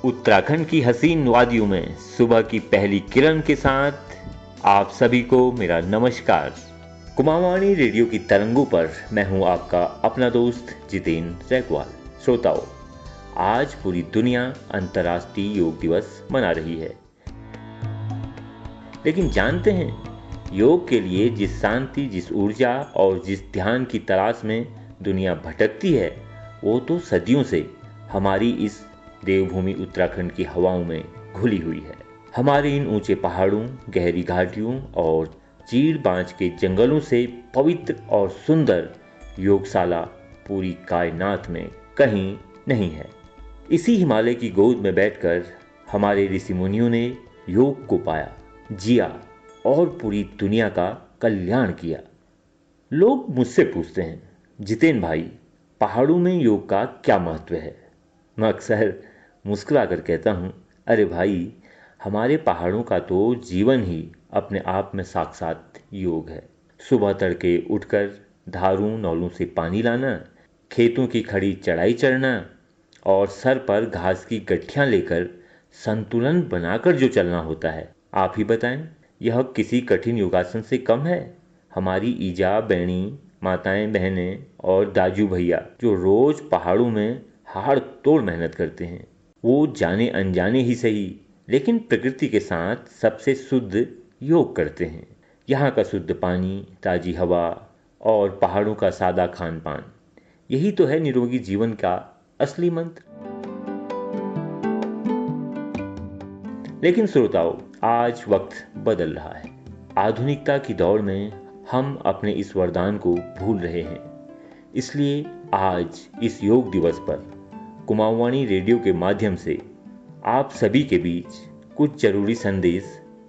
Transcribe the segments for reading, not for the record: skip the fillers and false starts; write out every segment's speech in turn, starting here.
उत्तराखंड की हसीन वादियों में सुबह की पहली किरण के साथ आप सभी को मेरा नमस्कार। कुमाऊनी रेडियो की तरंगों पर मैं हूं आपका अपना दोस्त जितेंद्र जयसवाल। श्रोताओं, आज पूरी दुनिया अंतर्राष्ट्रीय योग दिवस मना रही है। लेकिन जानते हैं, योग के लिए जिस शांति, जिस ऊर्जा और जिस ध्यान की तलाश में दुनिया भटकती है, वो तो सदियों से हमारी इस देवभूमि उत्तराखंड की हवाओं में घुली हुई है। हमारे इन ऊंचे पहाड़ों, गहरी घाटियों और चीड़ बांझ के जंगलों से पवित्र और सुंदर योगशाला पूरी कायनात में कहीं नहीं है। इसी हिमालय की गोद में बैठकर हमारे ऋषि मुनियों ने योग को पाया, जिया और पूरी दुनिया का कल्याण किया। लोग मुझसे पूछते हैं, जितेन भाई, पहाड़ों में योग का क्या महत्व है? मैं अक्सर मुस्कुरा कर कहता हूँ, अरे भाई, हमारे पहाड़ों का तो जीवन ही अपने आप में साक्षात योग है। सुबह तड़के उठकर धारों नौलों से पानी लाना, खेतों की खड़ी चढ़ाई चढ़ना और सर पर घास की गठियाँ लेकर संतुलन बनाकर जो चलना होता है, आप ही बताएं, यह किसी कठिन योगासन से कम है? हमारी ईजा बैणी, माताएं बहनें और दाजू भैया जो रोज पहाड़ों में हाड़ तोड़ मेहनत करते हैं, वो जाने अनजाने ही सही, लेकिन प्रकृति के साथ सबसे शुद्ध योग करते हैं। यहाँ का शुद्ध पानी, ताजी हवा और पहाड़ों का सादा खान पान, यही तो है निरोगी जीवन का असली मंत्र। लेकिन श्रोताओं, आज वक्त बदल रहा है। आधुनिकता की दौड़ में हम अपने इस वरदान को भूल रहे हैं। इसलिए आज इस योग दिवस पर कुमाऊनी रेडियो के माध्यम से आप सभी के बीच कुछ जरूरी संदेश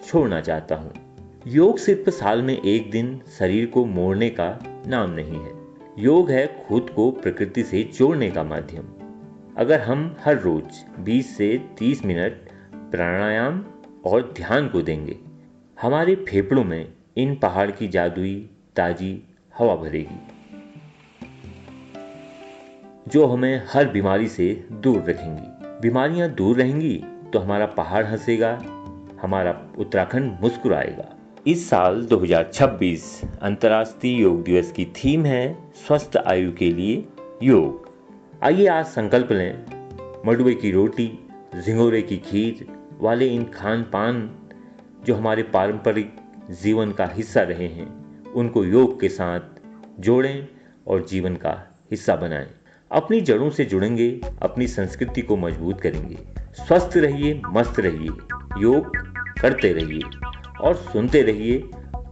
छोड़ना चाहता हूँ। योग सिर्फ साल में एक दिन शरीर को मोड़ने का नाम नहीं है। योग है खुद को प्रकृति से जोड़ने का माध्यम। अगर हम हर रोज 20 से 30 मिनट प्राणायाम और ध्यान को देंगे, हमारे फेफड़ों में इन पहाड़ की जादुई ताजी हवा भरेगी, जो हमें हर बीमारी से दूर रखेंगी। बीमारियां दूर रहेंगी तो हमारा पहाड़ हंसेगा, हमारा उत्तराखंड मुस्कुराएगा। इस साल 2026 अंतर्राष्ट्रीय योग दिवस की थीम है स्वस्थ आयु के लिए योग। आइए आज संकल्प लें, मडुए की रोटी, झिंगोरे की खीर वाले इन खान पान जो हमारे पारंपरिक जीवन का हिस्सा रहे हैं, उनको योग के साथ जोड़ें और जीवन का हिस्सा बनाएं। अपनी जड़ों से जुड़ेंगे, अपनी संस्कृति को मजबूत करेंगे। स्वस्थ रहिए, मस्त रहिए, योग करते रहिए और सुनते रहिए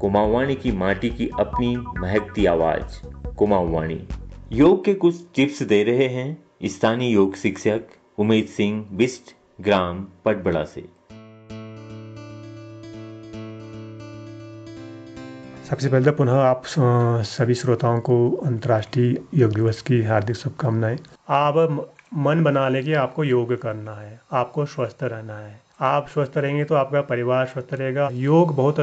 कुमाऊनी की माटी की अपनी महकती आवाज, कुमाऊनी। योग के कुछ टिप्स दे रहे हैं स्थानीय योग शिक्षक उमेश सिंह बिस्ट, ग्राम पटबड़ा से। सबसे पहले तो पुनः आप सभी श्रोताओं को अंतर्राष्ट्रीय योग दिवस की हार्दिक शुभकामनाएं। आप मन बना लें कि आपको योग करना है, आपको स्वस्थ रहना है। आप स्वस्थ रहेंगे तो आपका परिवार स्वस्थ रहेगा। योग बहुत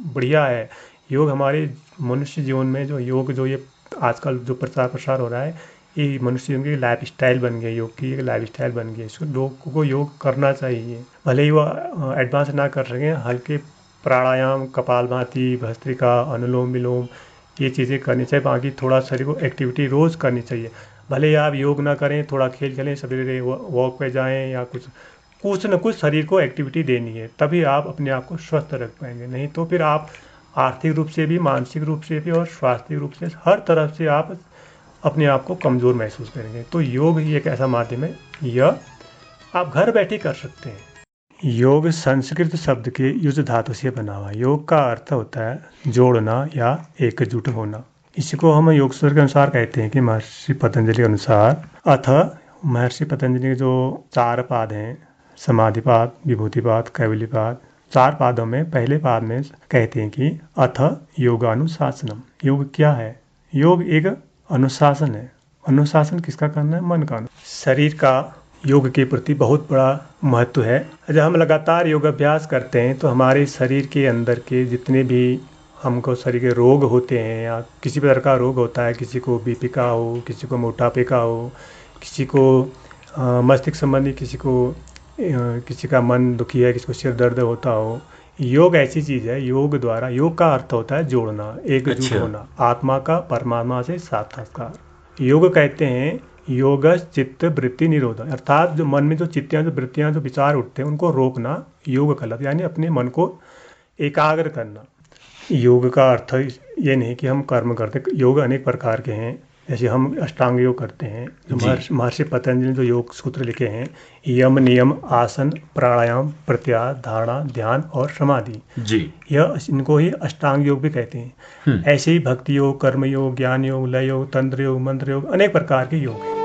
बढ़िया है। योग हमारे मनुष्य जीवन में जो ये आजकल जो प्रचार प्रसार हो रहा है, ये मनुष्य जीवन की लाइफ स्टाइल बन गई, योग की एक लाइफ स्टाइल बन गई। इसको लोगों को योग करना चाहिए, भले ही वो एडवांस ना कर सकें। हल्के प्राणायाम, कपालभाति, भस्त्रिका, अनुलोम विलोम, ये चीज़ें करनी चाहिए। बाकी थोड़ा शरीर को एक्टिविटी रोज़ करनी चाहिए। भले ही आप योग ना करें, थोड़ा खेल खेलें, सवेरे वॉक पे जाएं या कुछ न कुछ शरीर को एक्टिविटी देनी है, तभी आप अपने आप को स्वस्थ रख पाएंगे। नहीं तो फिर आप आर्थिक रूप से भी, मानसिक रूप से भी और स्वास्थ्य रूप से हर तरफ से आप अपने आप को कमज़ोर महसूस करेंगे। तो योग ही एक ऐसा माध्यम है, यह आप घर बैठे कर सकते हैं। योग संस्कृत शब्द के युज धातु से बना हुआ। योग का अर्थ होता है जोड़ना या एकजुट होना। इसको हम योग सूत्र के अनुसार कहते हैं कि महर्षि पतंजलि के अनुसार, अथ महर्षि पतंजलि के जो 4 पाद हैं, समाधिपाद, विभूतिपाद, कैवल्यपाद, 4 पादों में पहले पाद में कहते हैं कि अथ योगानुशासनम। योग क्या है? योग एक अनुशासन है। अनुशासन किसका करना है? मन का। शरीर का योग के प्रति बहुत बड़ा महत्व है। जब हम लगातार योग अभ्यास करते हैं तो हमारे शरीर के अंदर के जितने भी हमको शरीर के रोग होते हैं, या किसी प्रकार का रोग होता है, किसी को बीपी का हो, किसी को मोटापे का हो, किसी को मस्तिष्क संबंधी, किसी को किसी का मन दुखी है, किसी को सिर दर्द होता हो, योग ऐसी चीज़ है, योग द्वारा, योग का अर्थ होता है जोड़ना, एकजुट अच्छा। होना, आत्मा का परमात्मा से साक्षात्कार। योग कहते हैं योग चित्त वृत्ति निरोध, अर्थात जो मन में जो चित्तियाँ, जो वृत्तियाँ, जो विचार उठते हैं उनको रोकना योग कहलाता है, यानी अपने मन को एकाग्र करना। योग का अर्थ ये नहीं कि हम कर्म करते, योग अनेक प्रकार के हैं। जैसे हम अष्टांग योग करते हैं, जो जी। महर्षि पतंजलि ने जो योग सूत्र लिखे हैं, यम नियम आसन प्राणायाम प्रत्याहार धारणा ध्यान और समाधि, जी। यह इनको ही अष्टांग योग भी कहते हैं। ऐसे ही भक्ति योग, कर्म योग, ज्ञान योग, लय योग, तंत्र योग, मंत्र योग, अनेक प्रकार के योग हैं।